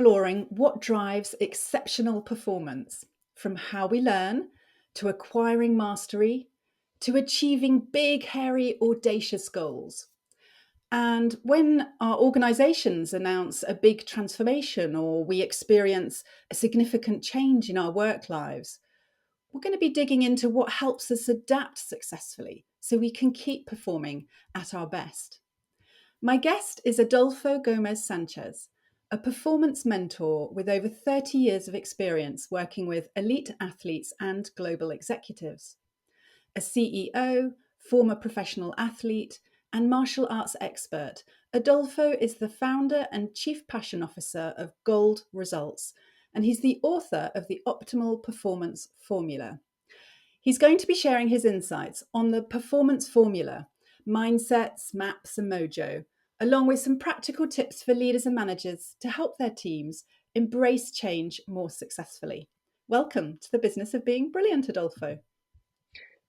exploring what drives exceptional performance, from how we learn, to acquiring mastery, to achieving big, hairy, audacious goals. And when our organizations announce a big transformation or we experience a significant change in our work lives, we're going to be digging into what helps us adapt successfully so we can keep performing at our best. My guest is Adolfo Gomez Sanchez, a performance mentor with over 30 years of experience working with elite athletes and global executives. A CEO, former professional athlete, and martial arts expert, Adolfo is the founder and chief passion officer of Gold Results, and he's the author of the Optimal Performance Formula. He's going to be sharing his insights on the performance formula, mindsets, maps, and mojo, along with some practical tips for leaders and managers to help their teams embrace change more successfully. Welcome to the business of being brilliant, Adolfo.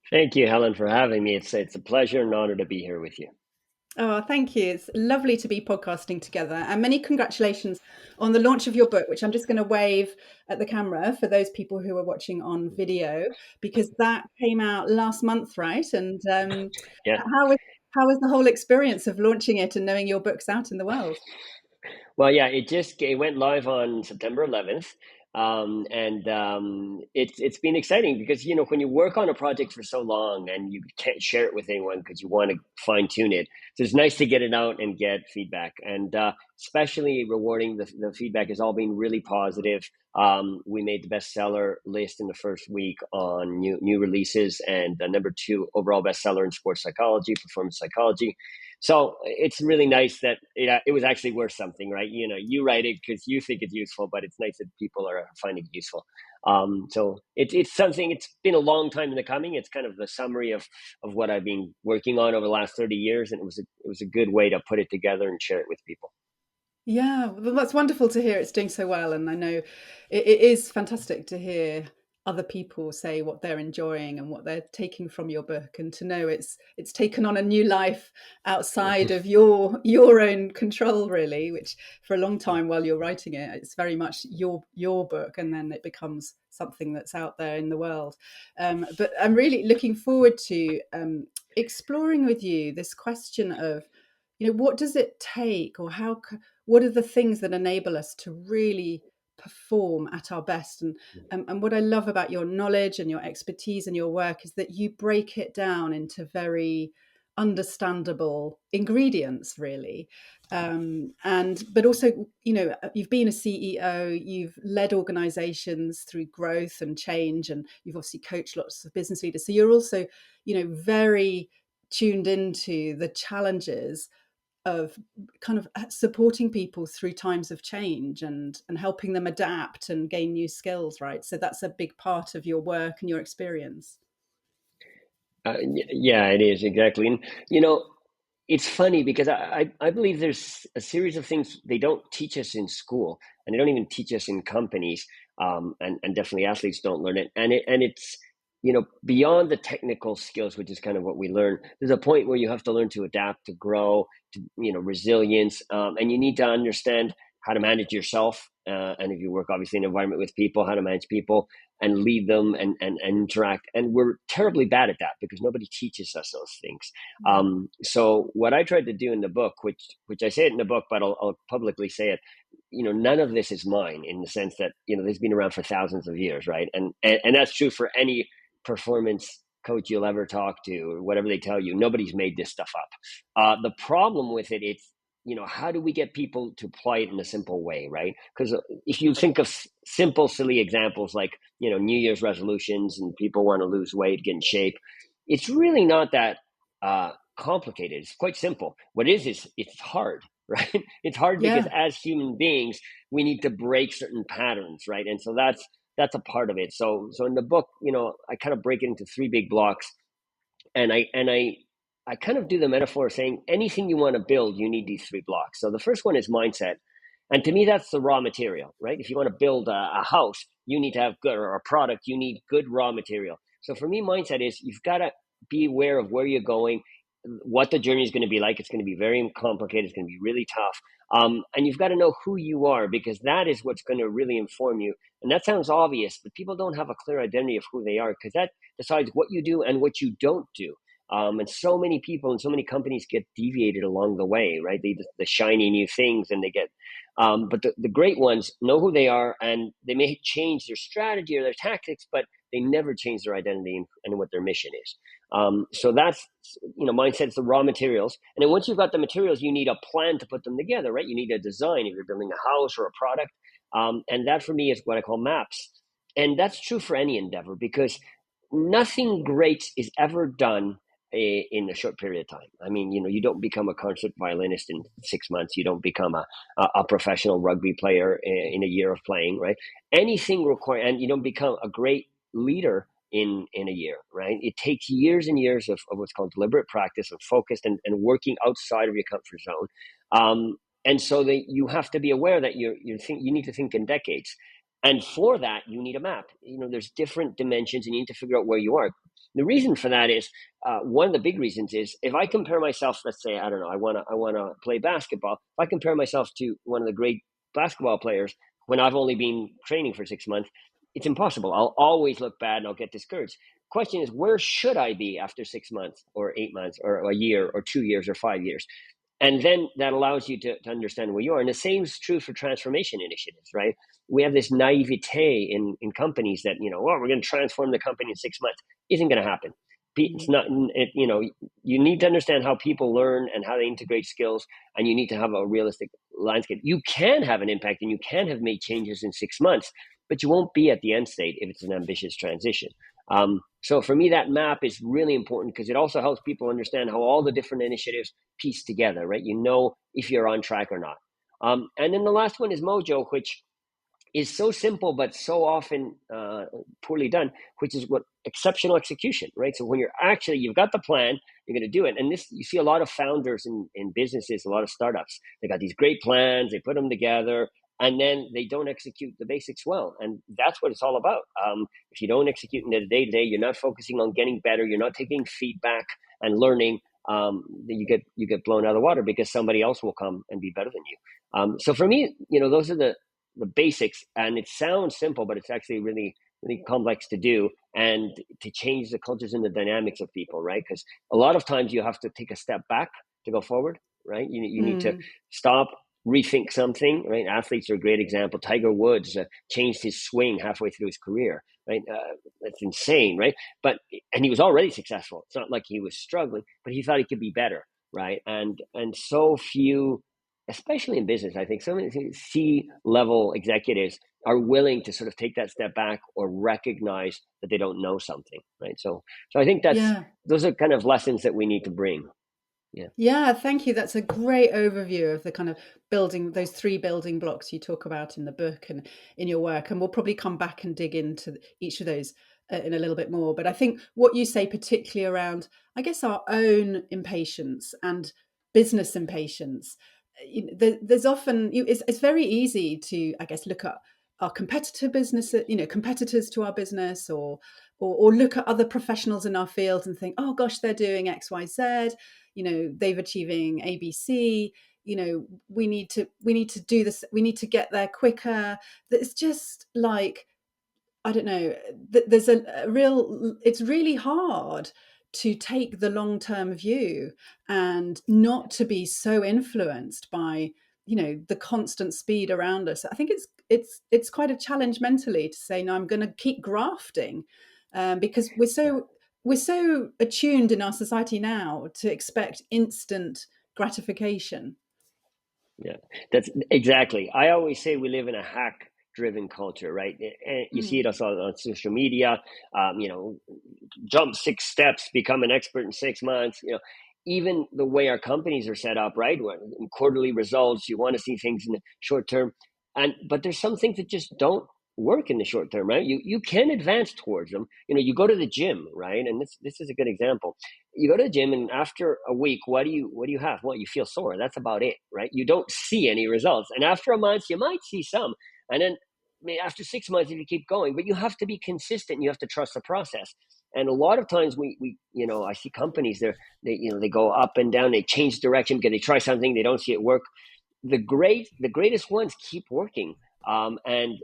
Thank you, Helen, for having me. It's a pleasure and honor to be here with you. Oh, thank you. It's lovely to be podcasting together. And many congratulations on the launch of your book, which I'm just going to wave at the camera for those people who are watching on video, because that came out last month, right? And Yeah. how was the whole experience of launching it and knowing your book's out in the world? Well, yeah, it went live on September 11th. It's been exciting because, when you work on a project for so long and you can't share it with anyone because you want to fine tune it. So it's nice to get it out and get feedback, and especially rewarding. The feedback has all been really positive. We made the bestseller list in the first week on new releases, and the number 2 overall bestseller in sports psychology, performance psychology. So it's really nice that it was actually worth something, right? You write it because you think it's useful, but it's nice that people are finding it useful. So it's something. It's been a long time in the coming. It's kind of the summary of what I've been working on over the last 30 years, and it was a good way to put it together and share it with people. Yeah, well, that's wonderful to hear it's doing so well. And I know it is fantastic to hear other people say what they're enjoying and what they're taking from your book, and to know it's taken on a new life outside of your own control, really, which for a long time while you're writing it, it's very much your book, and then it becomes something that's out there in the world. But I'm really looking forward to exploring with you this question of, what does it take, or what are the things that enable us to really perform at our best? And what I love about your knowledge and your expertise and your work is that you break it down into very understandable ingredients, really. But also, you've been a CEO, you've led organizations through growth and change, and you've obviously coached lots of business leaders. So you're also, very tuned into the challenges of kind of supporting people through times of change and helping them adapt and gain new skills, right? So that's a big part of your work and your experience. Yeah, it is, exactly. And it's funny because I believe there's a series of things they don't teach us in school, and they don't even teach us in companies, and definitely athletes don't learn it. And it's beyond the technical skills, which is kind of what we learn. There's a point where you have to learn to adapt, to grow, to resilience, and you need to understand how to manage yourself. And if you work obviously in an environment with people, how to manage people and lead them and interact. And we're terribly bad at that because nobody teaches us those things. So what I tried to do in the book, which I say it in the book, but I'll publicly say it, none of this is mine, in the sense that, this has been around for thousands of years, right? And that's true for any performance coach you'll ever talk to, or whatever they tell you. Nobody's made this stuff up. The problem with it, it's, how do we get people to apply it in a simple way, right? Because if you think of simple, silly examples like, New Year's resolutions and people want to lose weight, get in shape, it's really not that complicated. It's quite simple. What is it's hard, right? It's hard because as human beings, we need to break certain patterns, right? And so that's a part of it. So in the book, I kind of break it into 3 big blocks, and I kind of do the metaphor saying anything you want to build, you need these 3 blocks. So the first one is mindset. And to me, that's the raw material, right? If you want to build a house, you need to have good, or a product, you need good raw material. So for me, mindset is you've got to be aware of where you're going, what the journey is going to be like. It's going to be very complicated. It's going to be really tough. And you've got to know who you are, because that is what's going to really inform you. And that sounds obvious, but people don't have a clear identity of who they are, because that decides what you do and what you don't do. And so many people and so many companies get deviated along the way, right? The shiny new things, and they get, but the great ones know who they are, and they may change their strategy or their tactics, but they never change their identity and what their mission is. So that's, mindset's the raw materials. And then once you've got the materials, you need a plan to put them together, right? You need a design if you're building a house or a product. And that for me is what I call maps. And that's true for any endeavor, because nothing great is ever done in a short period of time. I mean, you don't become a concert violinist in 6 months. You don't become a professional rugby player in a year of playing, right? Anything require, and you don't become a great leader in a year, right? It takes years and years of what's called deliberate practice, of focused and working outside of your comfort zone. And so you have to be aware that you need to think in decades. And for that, you need a map. There's different dimensions, and you need to figure out where you are. The reason for that is, one of the big reasons is, if I compare myself, let's say, I don't know, I want to play basketball. If I compare myself to one of the great basketball players when I've only been training for 6 months, it's impossible. I'll always look bad and I'll get discouraged. Question is, where should I be after 6 months or 8 months or a year or 2 years or 5 years? And then that allows you to understand where you are. And the same is true for transformation initiatives, right? We have this naivete in companies that, we're going to transform the company in 6 months. Isn't going to happen. It's not, you need to understand how people learn and how they integrate skills, and you need to have a realistic landscape. You can have an impact and you can have made changes in 6 months, but you won't be at the end state if it's an ambitious transition. So for me, that map is really important, because it also helps people understand how all the different initiatives piece together, right? If you're on track or not. And then the last one is Mojo, which is so simple but so often poorly done, which is what exceptional execution, right? So when you've got the plan, you're going to do it. And this, you see a lot of founders in businesses, a lot of startups, they got these great plans, they put them together, and then they don't execute the basics well. And that's what it's all about. If you don't execute in the day-to-day, you're not focusing on getting better, you're not taking feedback and learning, you get blown out of the water, because somebody else will come and be better than you. So for me, those are the basics, and it sounds simple, but it's actually really, really complex to do, and to change the cultures and the dynamics of people, right? Because a lot of times you have to take a step back to go forward, right? You need to stop, rethink something, right? Athletes are a great example. Tiger Woods changed his swing halfway through his career, right? That's insane, right? And he was already successful. It's not like he was struggling, but he thought he could be better, right? And so few, especially in business, I think some C-level executives are willing to sort of take that step back or recognize that they don't know something, right? So I think Yeah. those are kind of lessons that we need to bring. Yeah. Yeah, thank you. That's a great overview of the kind of building, those three building blocks you talk about in the book and in your work. And we'll probably come back and dig into each of those in a little bit more. But I think what you say, particularly around, I guess, our own impatience and business impatience, there's often, it's very easy to, I guess, look at our competitor business, competitors to our business, or look at other professionals in our field and think, oh gosh, they're doing X, Y, Z, they've achieving ABC, we need to do this, we need to get there quicker. It's just like, I don't know, there's a real, it's really hard to take the long-term view and not to be so influenced by, the constant speed around us. I think it's quite a challenge mentally to say, no, I'm going to keep grafting, because we're so attuned in our society now to expect instant gratification. Yeah, that's exactly. I always say we live in a hack driven culture, right? And you see it Mm. also on social media. Jump 6 steps, become an expert in 6 months. Even the way our companies are set up, right? Quarterly results, you want to see things in the short term, but there's some things that just don't work in the short term, right? You can advance towards them. You go to the gym, right? And this is a good example. You go to the gym, and after a week, what do you have? Well, you feel sore. That's about it, right? You don't see any results. And after a month, you might see some, and then after 6 months, if you keep going, but you have to be consistent. You have to trust the process. And a lot of times I see companies they go up and down, they change direction because they try something, they don't see it work. The greatest ones keep working. And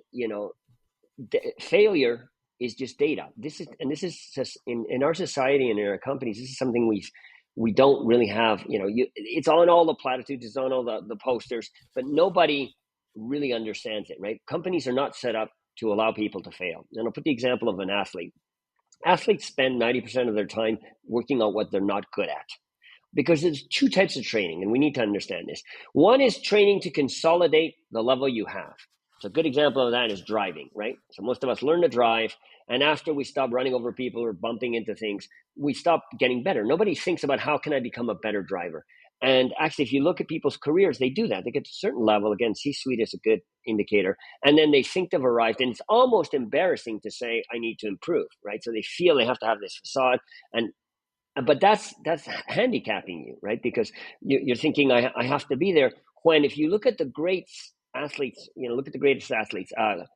failure is just data. This is just in our society and in our companies. This is something we don't really have. It's on all the platitudes, it's on all the posters, but nobody really understands it, right? Companies are not set up to allow people to fail. And I'll put the example of an athlete. Athletes spend 90% of their time working on what they're not good at, because there's two types of training, and we need to understand this. One is training to consolidate the level you have. So a good example of that is driving, right? So most of us learn to drive, and after we stop running over people or bumping into things, we stop getting better. Nobody thinks about how can I become a better driver. And actually, if you look at people's careers, they do that. They get to a certain level. Again, C-suite is a good indicator. And then they think they've arrived, and it's almost embarrassing to say, I need to improve, right? So they feel they have to have this facade. And but that's handicapping you, right? Because you're thinking I have to be there. When if you look at the great athletes, look at the greatest athletes,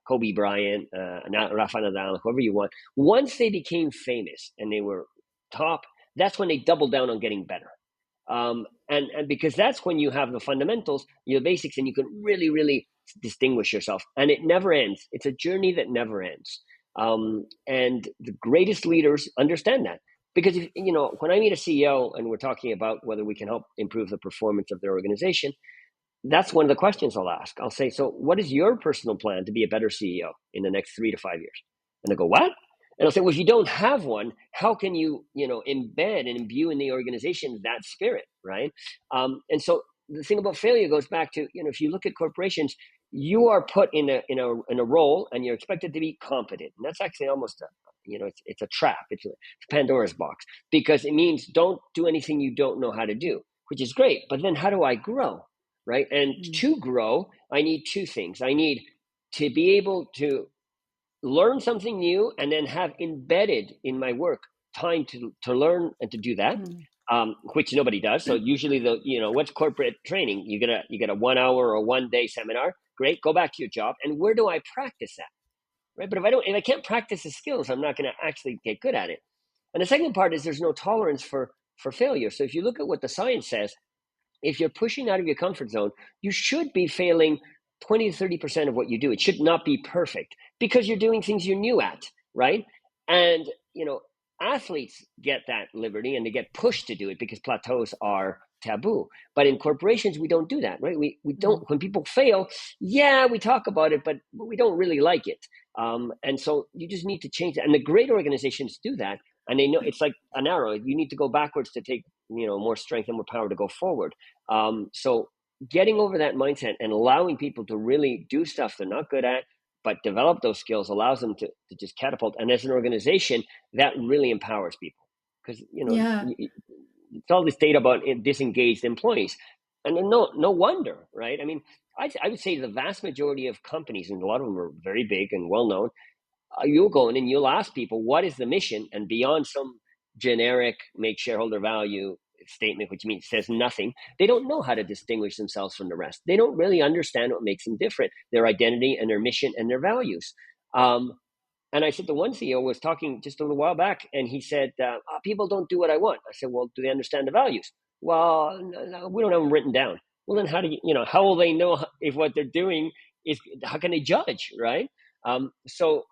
Kobe Bryant, Rafa Nadal, whoever you want. Once they became famous and they were top, that's when they doubled down on getting better. And because that's when you have the fundamentals, your basics, and you can really, really distinguish yourself. And it never ends. It's a journey that never ends. And the greatest leaders understand that. Because when I meet a CEO and we're talking about whether we can help improve the performance of their organization, that's one of the questions I'll ask. I'll say, so what is your personal plan to be a better CEO in the next 3 to 5 years? And they go, what? And I'll say, well, if you don't have one, how can you, embed and imbue in the organization that spirit, right? And so the thing about failure goes back to, if you look at corporations, you are put in a role and you're expected to be competent. And that's actually almost it's a trap. It's a Pandora's box, because it means don't do anything you don't know how to do, which is great. But then how do I grow? Right. And to grow, I need two things. I need to be able to learn something new and then have embedded in my work time to learn and to do that, which nobody does. So usually what's corporate training? You get a 1 hour or 1 day seminar. Great. Go back to your job. And where do I practice that? Right. But if I can't practice the skills, I'm not going to actually get good at it. And the second part is there's no tolerance for failure. So if you look at what the science says, if you're pushing out of your comfort zone, you should be failing 20 to 30% of what you do. It should not be perfect because you're doing things you're new at, right? And, athletes get that liberty and they get pushed to do it because plateaus are taboo. But in corporations, we don't do that, right? We don't, when people fail, yeah, we talk about it, but we don't really like it. And so you just need to change that. And the great organizations do that. And they know it's like an arrow. You need to go backwards to take, more strength and more power to go forward. So getting over that mindset and allowing people to really do stuff they're not good at, but develop those skills allows them to just catapult. And as an organization, that really empowers people. Because, Yeah. it's all this data about disengaged employees. And no wonder, right? I mean, I would say the vast majority of companies, and a lot of them are very big and well-known, you'll go in and you'll ask people, what is the mission? And beyond some generic make shareholder value statement, which means says nothing, they don't know how to distinguish themselves from the rest. They don't really understand what makes them different, their identity and their mission and their values. And I said, the one CEO was talking just a little while back, and he said, people don't do what I want. I said, well, do they understand the values? Well, no, we don't have them written down. Well, then how do how will they know if what they're doing is, how can they judge, right? So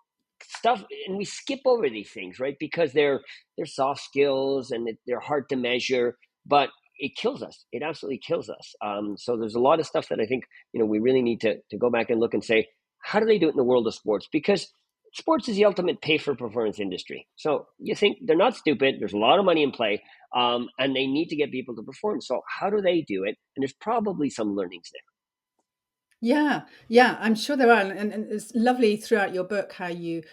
stuff, and we skip over these things, right? Because they're soft skills and they're hard to measure, but it kills us. It absolutely kills us. So there's a lot of stuff that I think, we really need to go back and look and say, how do they do it in the world of sports? Because sports is the ultimate pay for performance industry. So you think they're not stupid. There's a lot of money in play, and they need to get people to perform. So how do they do it? And there's probably some learnings there. Yeah, yeah, I'm sure there are, and it's lovely throughout your book how you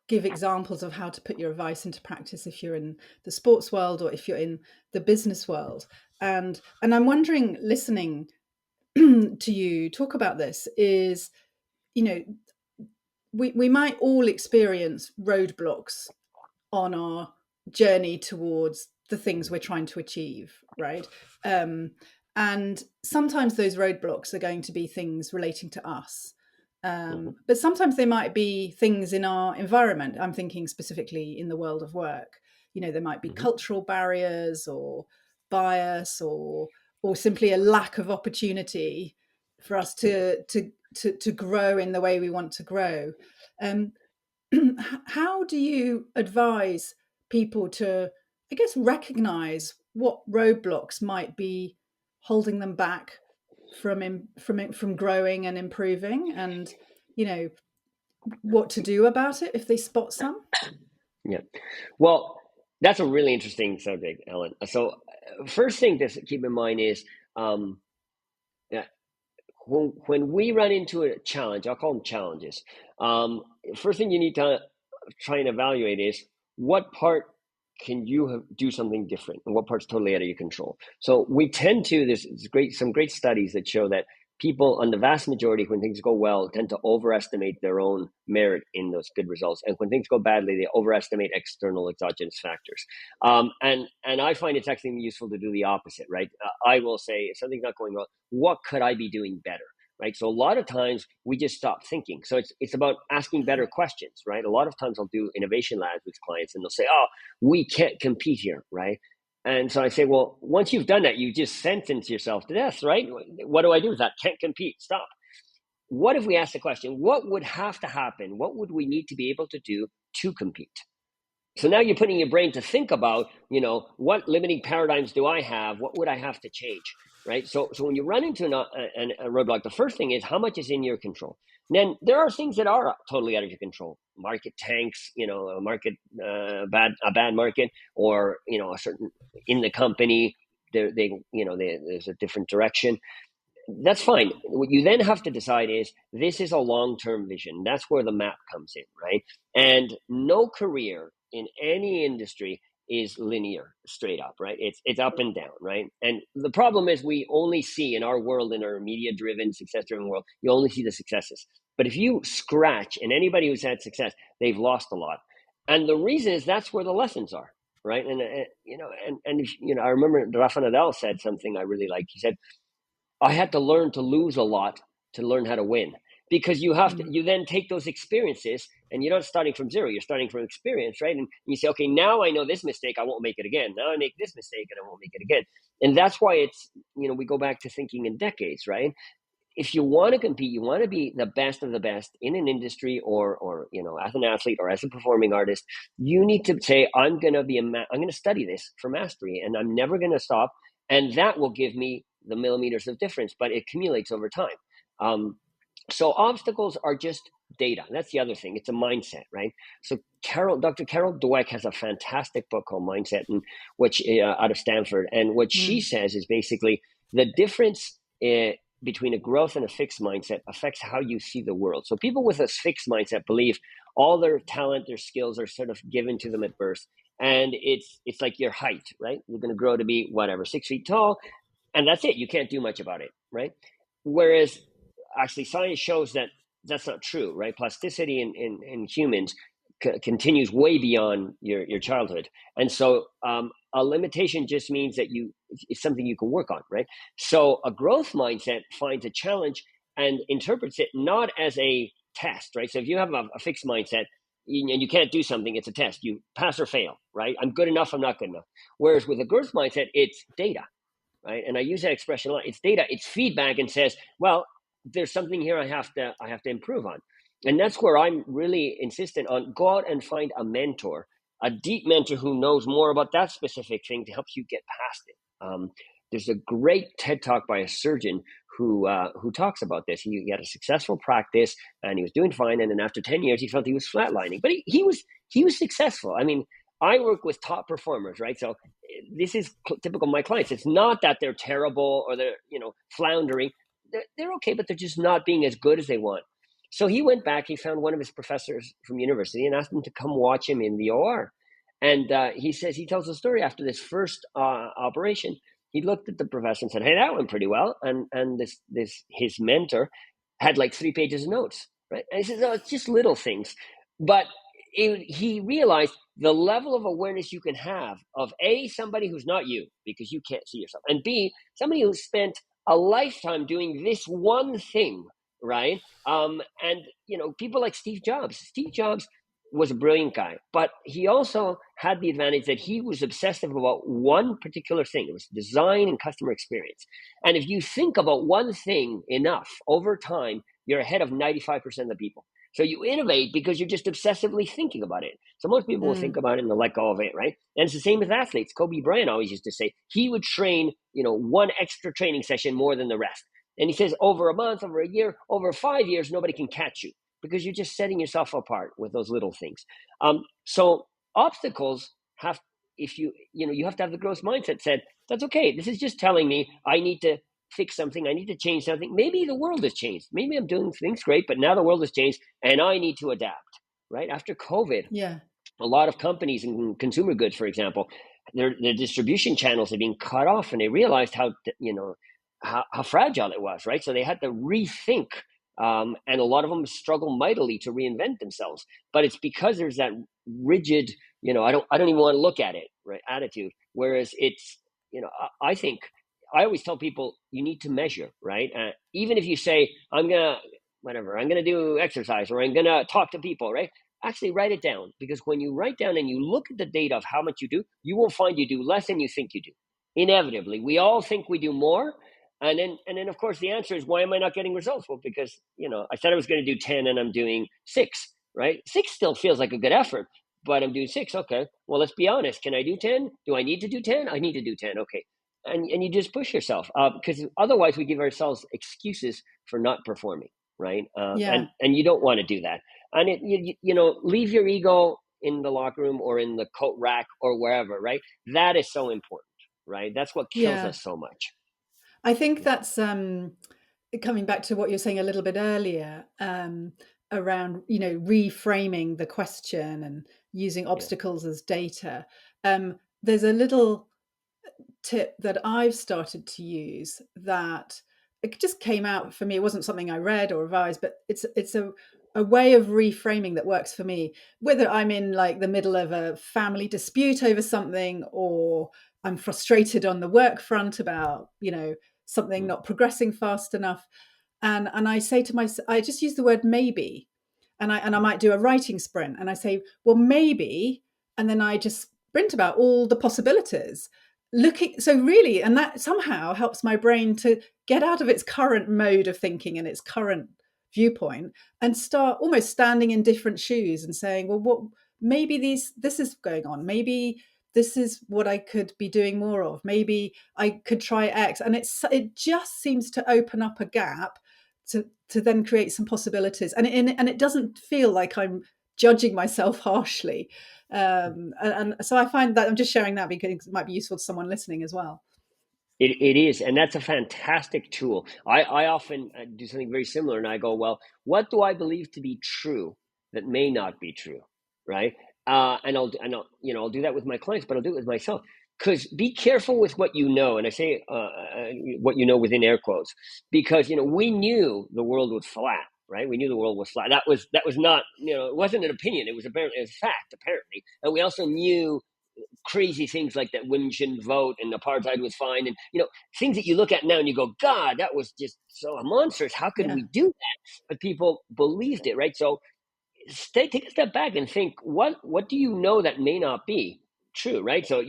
give examples of how to put your advice into practice if you're in the sports world or if you're in the business world. And I'm wondering, listening to you talk about this, is, you know, we might all experience roadblocks on our journey towards the things we're trying to achieve, right? And sometimes those roadblocks are going to be things relating to us. Hmm. But sometimes they might be things in our environment. I'm thinking specifically in the world of work. There might be Hmm. cultural barriers or bias or simply a lack of opportunity for us to grow in the way we want to grow. Um, how do you advise people to, I guess, recognize what roadblocks might be holding them back from growing and improving, and you know what to do about it if they spot some? Yeah. Well, that's a really interesting subject, Ellen. So, first thing to keep in mind is um, yeah, when we run into a challenge, I'll call them challenges. Um, First thing you need to try and evaluate is what part can you do something different and what part's totally out of your control. So we tend to, there's some great studies that show that people on the vast majority, when things go well, tend to overestimate their own merit in those good results, and when things go badly, they overestimate external exogenous factors. And I find it's actually useful to do the opposite, right? I will say, if something's not going well, what could I be doing better? Right. So a lot of times we just stop thinking. So it's about asking better questions, right? A lot of times I'll do innovation labs with clients and they'll say, "Oh, we can't compete here," right? And so I say, well, once you've done that, you just sentence yourself to death, right? What do I do with that? Can't compete. Stop. What if we ask the question, what would have to happen? What would we need to be able to do to compete? So now you're putting your brain to think about, what limiting paradigms do I have? What would I have to change? Right. So when you run into a roadblock, the first thing is how much is in your control. And then there are things that are totally out of your control. Market tanks, a market, a bad market, or, a certain in the company, there's a different direction. That's fine. What you then have to decide is this is a long term vision. That's where the map comes in, right? And no career in any industry is linear, straight up, right? It's up and down, right? And the problem is we only see in our world, in our media driven, success driven world, you only see the successes. But if you scratch, and anybody who's had success, they've lost a lot. And the reason is that's where the lessons are, right? And I remember Rafa Nadal said something I really liked. He said, I had to learn to lose a lot to learn how to win, because Mm. you then take those experiences and you're not starting from zero, you're starting from experience, right? And you say, okay, now I know this mistake, I won't make it again. Now I make this mistake and I won't make it again. And that's why we go back to thinking in decades, right? If you want to compete, you want to be the best of the best in an industry, or as an athlete or as a performing artist, you need to say, I'm going to study this for mastery and I'm never going to stop. And that will give me the millimeters of difference, but it accumulates over time. So obstacles are just data. That's the other thing. It's a mindset, right? So Dr. Carol Dweck has a fantastic book called Mindset, and which out of Stanford, and what she Mm. says is basically the difference between a growth and a fixed mindset affects how you see the world. So people with a fixed mindset believe all their talent, their skills are sort of given to them at birth, and it's like your height, right? You're going to grow to be whatever 6 feet tall, and that's it. You can't do much about it, right? Whereas actually science shows that that's not true, right? Plasticity in humans continues way beyond your childhood. And so a limitation just means that it's something you can work on, right? So a growth mindset finds a challenge and interprets it not as a test, right? So if you have a fixed mindset and you can't do something, it's a test. You pass or fail, right? I'm good enough, I'm not good enough. Whereas with a growth mindset, it's data, right? And I use that expression a lot. It's data, it's feedback, and says, well, there's something here I have to improve on. And that's where I'm really insistent on go out and find a mentor, a deep mentor who knows more about that specific thing to help you get past it. There's a great TED talk by a surgeon who talks about this. He had a successful practice and he was doing fine, and then after 10 years he felt he was flatlining, but he was successful. I mean, I work with top performers, right? So this is typical of my clients. It's not that they're terrible or they're floundering. They're okay, but they're just not being as good as they want. So he went back. He found one of his professors from university and asked him to come watch him in the OR. And he tells a story after this first operation. He looked at the professor and said, "Hey, that went pretty well." And this his mentor had like 3 pages of notes, right? And he says, "Oh, it's just little things," but he realized the level of awareness you can have of A, somebody who's not you because you can't see yourself, and B, somebody who's spent a lifetime doing this one thing right? And people like Steve Jobs. Steve Jobs was a brilliant guy, but he also had the advantage that he was obsessive about one particular thing. It was design and customer experience. And if you think about one thing enough over time, you're ahead of 95% of the people. So you innovate because you're just obsessively thinking about it. So most people will think Mm. about it and they'll let go of it, right? And it's the same with athletes. Kobe Bryant always used to say he would train, one extra training session more than the rest. And he says over a month, over a year, over 5 years, nobody can catch you because you're just setting yourself apart with those little things. So obstacles have, if you have to have the growth mindset. Said that's okay. This is just telling me I need to fix something. I need to change something. Maybe the world has changed. Maybe I'm doing things great, but now the world has changed, and I need to adapt. Right after COVID, Yeah. a lot of companies in consumer goods, for example, their distribution channels have been cut off, and they realized how fragile it was, right? So they had to rethink, and a lot of them struggle mightily to reinvent themselves. But it's because there's that rigid, I don't even want to look at it, right, attitude. Whereas I think I always tell people you need to measure, right? Even if you say I'm gonna do exercise or I'm gonna talk to people, right? Actually write it down, because when you write down and you look at the data of how much you do, you will find you do less than you think you do. Inevitably, we all think we do more, and then of course the answer is, why am I not getting results? Well, because I said I was going to do 10 and I'm doing 6, right? 6 still feels like a good effort, but I'm doing 6. Okay, well, let's be honest. Can I do 10? Do I need to do 10? I need to do 10. Okay, and you just push yourself, because otherwise we give ourselves excuses for not performing, right? And Yeah. and you don't want to do that. And leave your ego in the locker room or in the coat rack or wherever, right? That is so important, right? That's what kills Yeah. us so much. I think that's coming back to what you were saying a little bit earlier, around reframing the question and using Yeah. obstacles as data. There's a little tip that I've started to use that it just came out for me. It wasn't something I read or revised, but it's a way of reframing that works for me. Whether I'm in like the middle of a family dispute over something, or I'm frustrated on the work front about something Mm. not progressing fast enough, and I say to myself, I just use the word maybe, and I might do a writing sprint, and I say, well, maybe, and then I just sprint about all the possibilities, looking. So really, and that somehow helps my brain to get out of its current mode of thinking and its current viewpoint, and start almost standing in different shoes and saying, well, what, maybe this is going on, maybe this is what I could be doing more of, maybe I could try X, and it just seems to open up a gap to then create some possibilities, and it doesn't feel like I'm judging myself harshly. And so I find that I'm just sharing that because it might be useful to someone listening as well. It is, and that's a fantastic tool. I often do something very similar, and I go, well, what do I believe to be true that may not be true, right? I'll do that with my clients, but I'll do it with myself. Because be careful with what you know, and I say what you know within air quotes, because we knew the world was flat, right? We knew the world was flat. That was not, it wasn't an opinion. It was apparently a fact, apparently, and we also knew crazy things like that women shouldn't vote and apartheid was fine, and things that you look at now and you go, God, that was just so monstrous. How could Yeah. we do that? But people believed it, right? So take a step back and think, what do you know that may not be true, right? So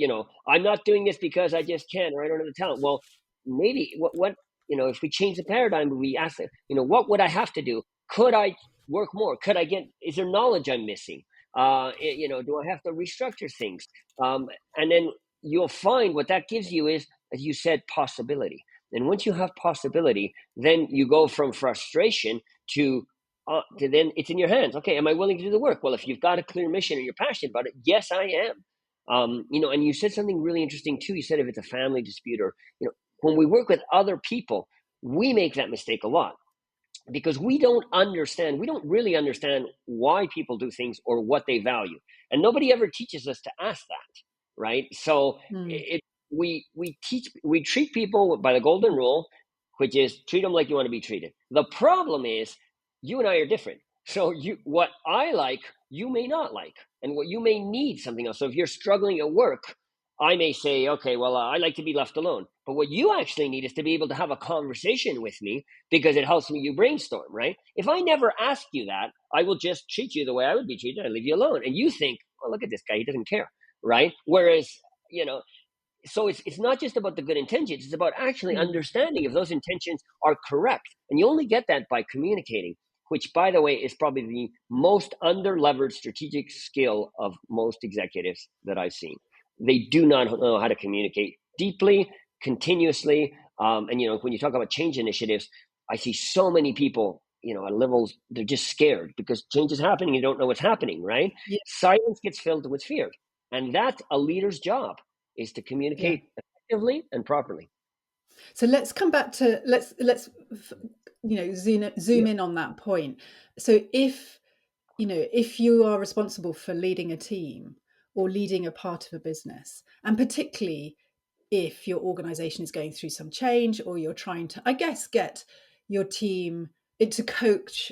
I'm not doing this because I just can't, or I don't have the talent. Well, maybe what if we change the paradigm, we ask, what would I have to do? Could I work more? Could I get, is there knowledge I'm missing? Do I have to restructure things? And then you'll find what that gives you is, as you said, possibility. And once you have possibility, then you go from frustration to then it's in your hands. Okay, am I willing to do the work? Well, if you've got a clear mission and you're passionate about it, yes, I am. And you said something really interesting too. You said if it's a family dispute, or when we work with other people, we make that mistake a lot because we don't really understand why people do things or what they value, and nobody ever teaches us to ask that, right? So Mm. it we treat people by the golden rule, which is treat them like you want to be treated. The problem is you and I are different, so what I like you may not like, and what you may need something else. So if you're struggling at work, I may say, okay, well, I like to be left alone. But what you actually need is to be able to have a conversation with me because it helps me you brainstorm, right? If I never ask you that, I will just treat you the way I would be treated. I leave you alone. And you think, oh, look at this guy, he doesn't care, right? Whereas, you know, so it's not just about the good intentions, it's about actually Mm. understanding if those intentions are correct. And you only get that by communicating, which, by the way, is probably the most under-leveraged strategic skill of most executives that I've seen. They do not know how to communicate deeply, continuously. And, when you talk about change initiatives, I see so many people, at levels, they're just scared because change is happening. You don't know what's happening, right? Yeah, Silence gets filled with fear. And that's a leader's job, is to yeah. communicate effectively and properly. So let's come back to zoom Yeah. in on that point. So if you are responsible for leading a team or leading a part of a business, and particularly if your organization is going through some change, or you're trying to, I guess, get your team to coach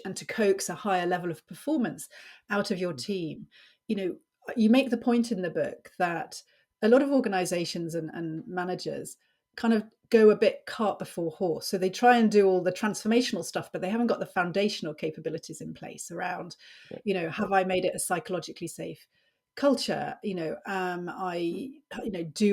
and to coax a higher level of performance out of your team. you know you make the point in the book that a lot of organizations and managers kind of go a bit cart before horse. So they try and do all the transformational stuff, but they haven't got the foundational capabilities in place around, Yeah. have I made it a psychologically safe culture? Do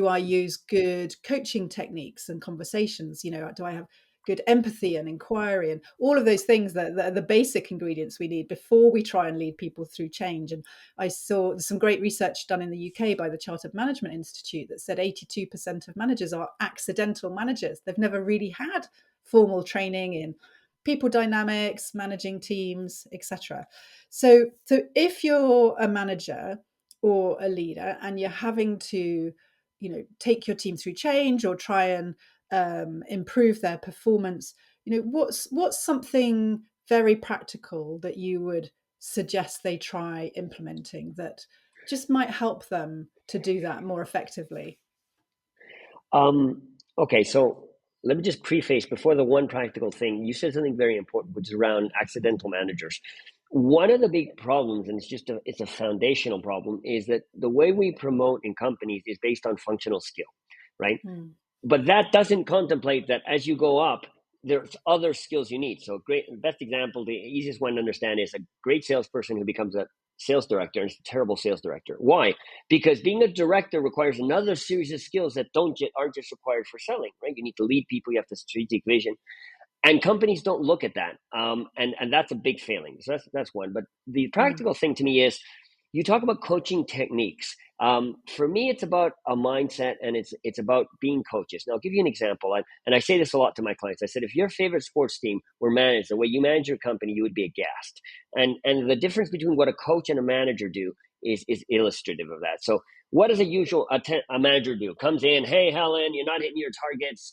I use good coaching techniques and conversations? Do I have good empathy and inquiry and all of those things that are the basic ingredients we need before we try and lead people through change? And I saw some great research done in the UK by the Chartered Management Institute that said 82% of managers are accidental managers. They've never really had formal training in people dynamics, managing teams, etc. So if you're a manager or a leader and you're having to, take your team through change or try and improve their performance, what's something very practical that you would suggest they try implementing that just might help them to do that more effectively? Um, okay, so let me just preface before the one practical thing. You said something very important, which is around accidental managers. One of the big problems, and it's a foundational problem, is that the way we promote in companies is based on functional skill, right? Mm. But that doesn't contemplate that as you go up, there's other skills you need. So great, best example, the easiest one to understand is a great salesperson who becomes a sales director and is a terrible sales director. Why? Because being a director requires another series of skills that aren't just required for selling, right? You need to lead people, you have the strategic vision, and companies don't look at that, and that's a big failing. So that's one. But the Mm. practical thing to me is, you talk about coaching techniques. For me, it's about a mindset, and it's about being coaches. Now, I'll give you an example, and I say this a lot to my clients. I said, if your favorite sports team were managed the way you manage your company, you would be aghast. And the difference between what a coach and a manager do is illustrative of that. So, what does a manager do? Comes in, hey, Helen, you're not hitting your targets.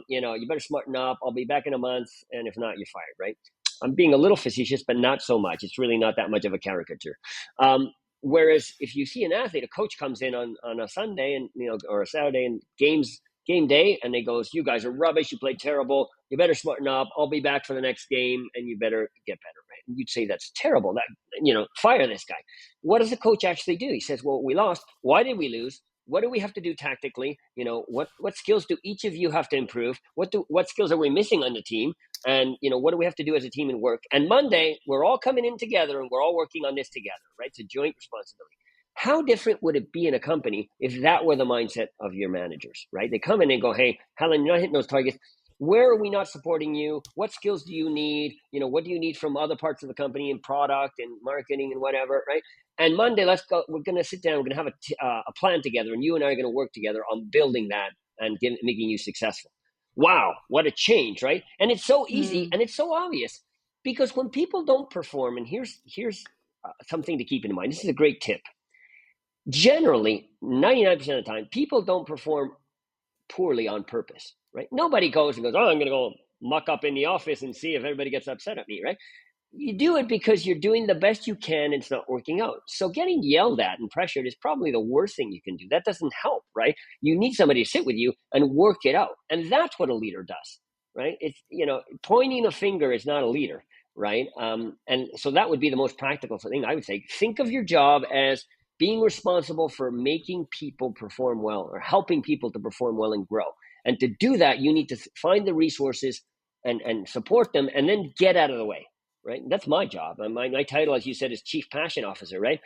You better smarten up. I'll be back in a month, and if not, you're fired, right? I'm being a little facetious, but not so much. It's really not that much of a caricature. Whereas if you see an athlete, a coach comes in on a Sunday and or a Saturday and game day, and they goes, "You guys are rubbish. You played terrible. You better smarten up. I'll be back for the next game, and you better get better." Right? And you'd say that's terrible. Fire this guy. What does the coach actually do? He says, "Well, we lost. Why did we lose? What do we have to do tactically? What skills do each of you have to improve? What skills are we missing on the team? And what do we have to do as a team and work? And Monday, we're all coming in together and we're all working on this together, right? It's a joint responsibility." How different would it be in a company if that were the mindset of your managers, right? They come in and go, "Hey, Helen, you're not hitting those targets. Where are we not supporting you? What skills do you need? What do you need from other parts of the company in product and marketing and whatever, right? And Monday, let's go. We're going to sit down. We're going to have a plan together, and you and I are going to work together on building that and making you successful." Wow, what a change, right? And it's so easy Mm. and it's so obvious, because when people don't perform, and here's something to keep in mind. This is a great tip. Generally, 99% of the time, people don't perform poorly on purpose, right? Nobody goes and goes, "Oh, I'm going to go muck up in the office and see if everybody gets upset at me," right? You do it because you're doing the best you can and it's not working out. So getting yelled at and pressured is probably the worst thing you can do. That doesn't help, right? You need somebody to sit with you and work it out. And that's what a leader does, right? It's, pointing a finger is not a leader, right? And so that would be the most practical thing I would say. Think of your job as being responsible for making people perform well or helping people to perform well and grow. And to do that, you need to find the resources and support them, and then get out of the way, right? And that's my job. My title, as you said, is Chief Passion Officer, right?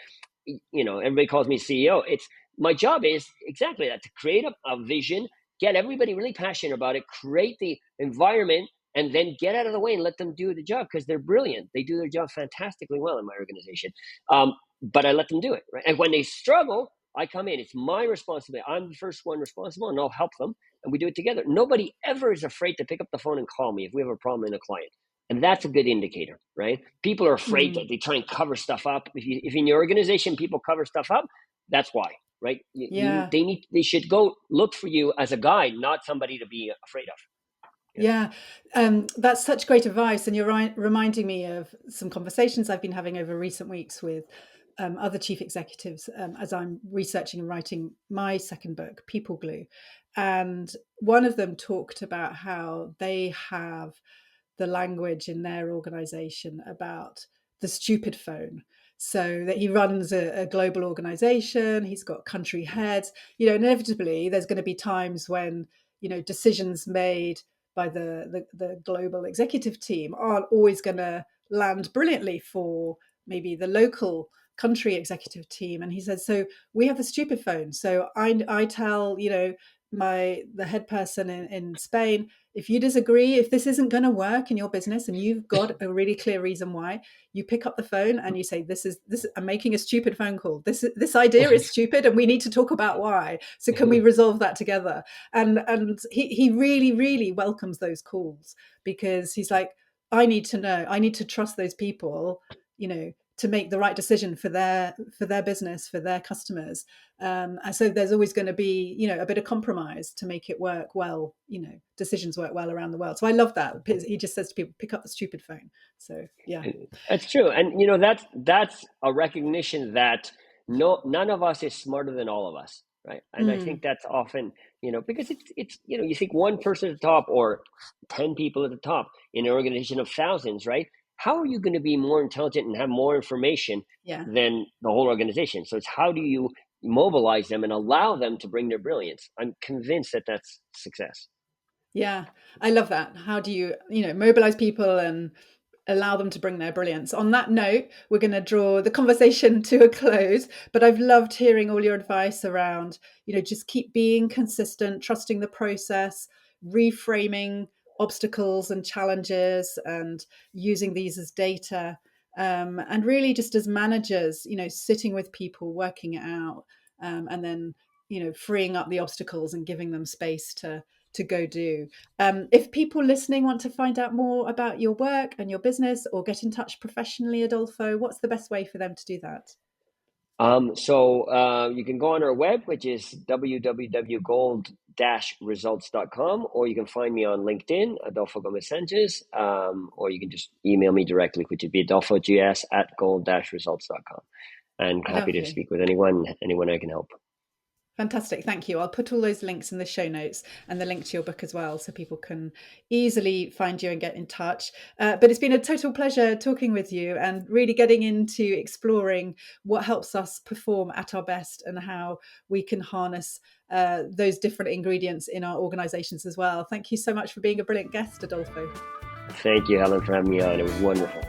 Everybody calls me CEO. It's my job is exactly that, to create a vision, get everybody really passionate about it, create the environment, and then get out of the way and let them do the job, because they're brilliant. They do their job fantastically well in my organization. But I let them do it, right? And when they struggle, I come in. It's my responsibility. I'm the first one responsible, and I'll help them, and we do it together. Nobody ever is afraid to pick up the phone and call me if we have a problem in a client. And that's a good indicator, right? People are afraid that they try and cover stuff up. If in your organization people cover stuff up, that's why, right? Yeah. They should go look for you as a guide, not somebody to be afraid of. Yeah, that's such great advice, and you're reminding me of some conversations I've been having over recent weeks with other chief executives as I'm researching and writing my second book, People Glue. And one of them talked about how they have the language in their organization about the stupid phone. So that he runs a global organization, he's got country heads. Inevitably, there's going to be times when decisions made by the global executive team aren't always going to land brilliantly for maybe the local country executive team. And he said, so we have a stupid phone. So I tell the head person in Spain, if you disagree, if this isn't going to work in your business and you've got a really clear reason why, you pick up the phone and you say, this I'm making a stupid phone call, this idea is stupid and we need to talk about why, so can we resolve that together? And he really, really welcomes those calls, because he's like, I need to know, I need to trust those people, to make the right decision for their business, for their customers. And so there's always going to be, a bit of compromise to make it work well. Decisions work well around the world. So I love that. He just says to people, pick up the stupid phone. So yeah, that's true. And that's a recognition that none of us is smarter than all of us, right? And I think that's often, because it's you think one person at the top or 10 people at the top in an organization of thousands, right? How are you going to be more intelligent and have more information than the whole organization? So it's, how do you mobilize them and allow them to bring their brilliance? I'm convinced that that's success. Yeah, I love that. How do you, mobilize people and allow them to bring their brilliance? On that note, we're going to draw the conversation to a close, but I've loved hearing all your advice around, just keep being consistent, trusting the process, reframing obstacles and challenges, and using these as data. And really just as managers, sitting with people, working it out, and then, freeing up the obstacles and giving them space to go do. If people listening want to find out more about your work and your business, or get in touch professionally, Adolfo, what's the best way for them to do that? So you can go on our web, which is www.gold-results.com, or you can find me on LinkedIn, Adolfo Gomez Sanchez, or you can just email me directly, which would be adolfogs@gold-results.com. And happy to speak with anyone I can help. Fantastic. Thank you. I'll put all those links in the show notes and the link to your book as well, so people can easily find you and get in touch. But it's been a total pleasure talking with you and really getting into exploring what helps us perform at our best and how we can harness those different ingredients in our organizations as well. Thank you so much for being a brilliant guest, Adolfo. Thank you, Helen, for having me on. It was wonderful.